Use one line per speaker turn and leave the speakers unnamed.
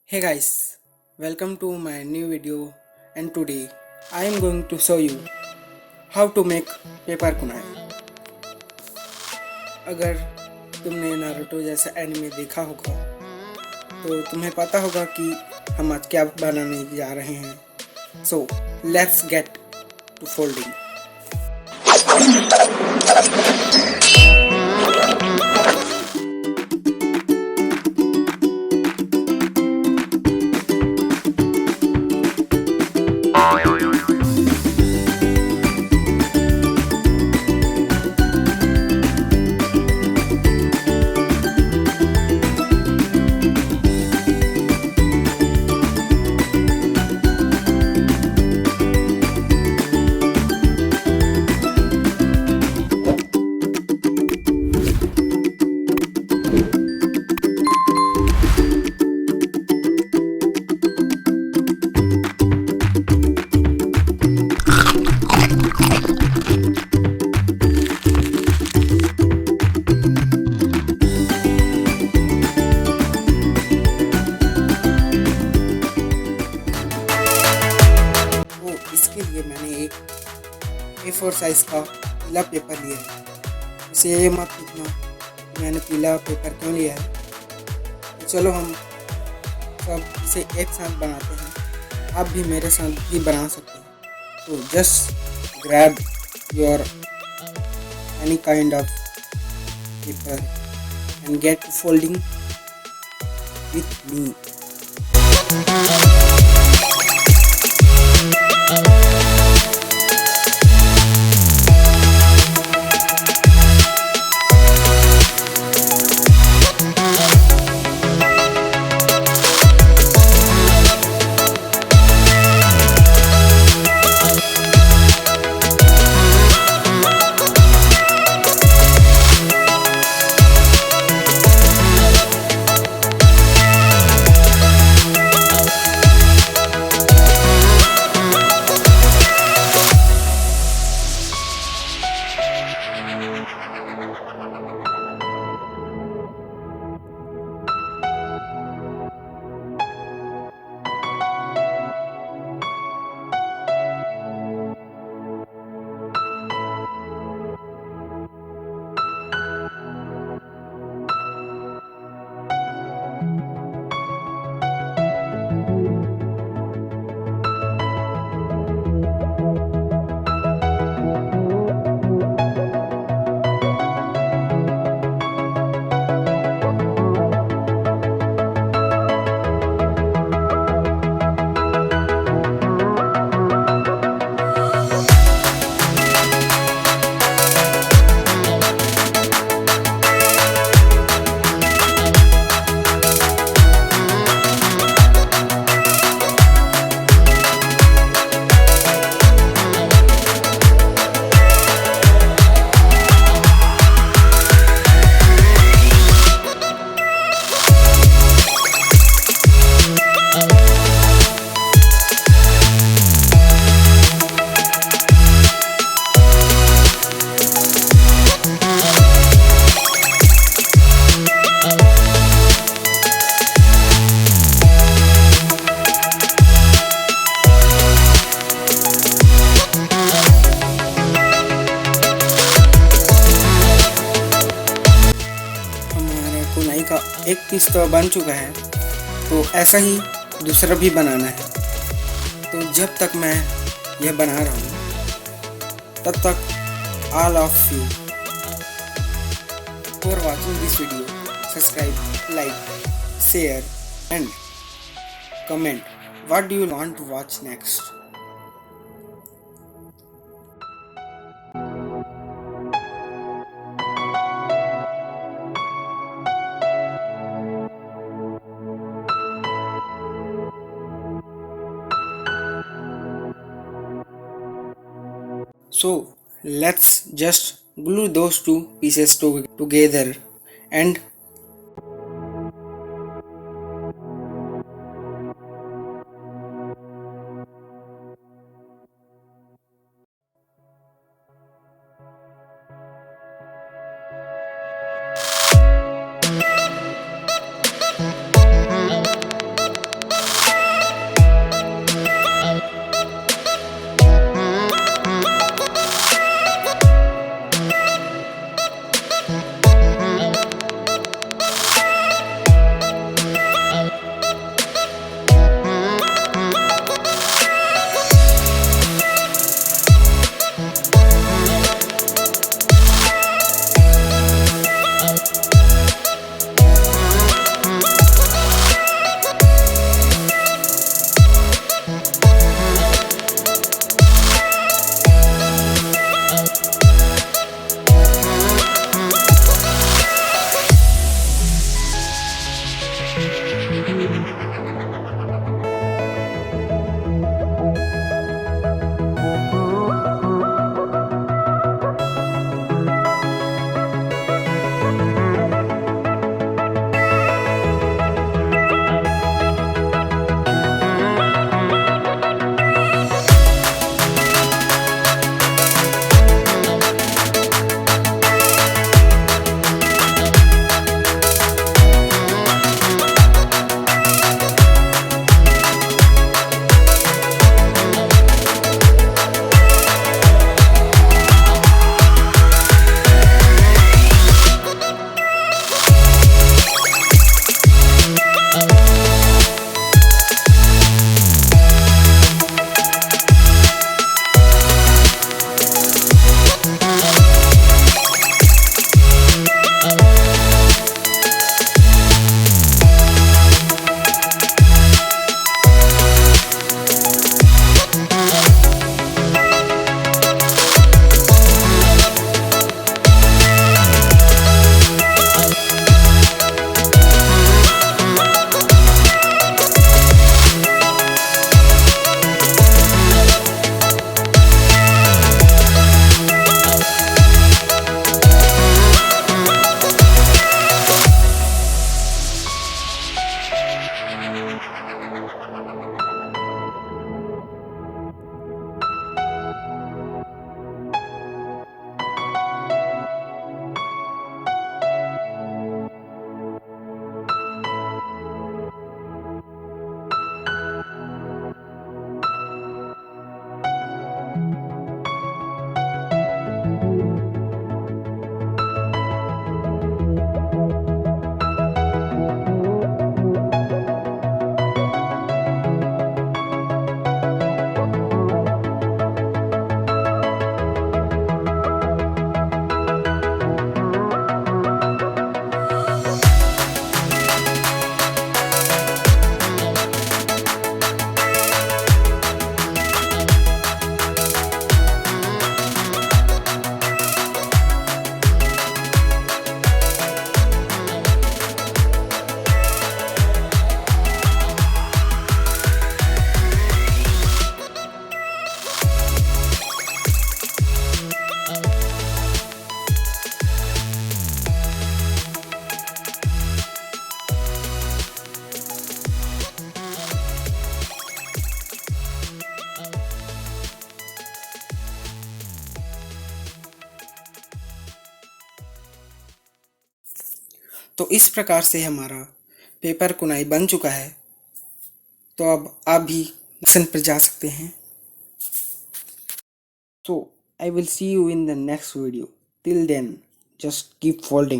Hey guys, welcome to my new video, and today I am going to show you how to make paper kunai. अगर तुमने Naruto जैसा anime देखा होगा तो तुम्हें पता होगा कि हम आज क्या बनाने जा रहे हैं. So let's get to folding. इसके लिए मैंने एक A4 साइज का पीला पेपर लिया है. इसे ये मत पूछना कि मैंने पीला पेपर क्यों लिया है. तो चलो हम सब इसे एक साथ बनाते हैं. आप भी मेरे साथ भी बना सकते हैं. तो just grab your any kind of paper and get folding with me. Kunai का एक पीस तो बन चुका है, तो ऐसा ही दूसरा भी बनाना है. तो जब तक मैं यह बना रहा हूँ तब तक all of you for watching this video subscribe, like, share and comment what do you want to watch next. So let's just glue those two pieces together and तो इस प्रकार से हमारा पेपर कुनाई बन चुका है। तो अब आप भी लेसन पर जा सकते हैं। So I will see you in the next video. Till then, just keep folding.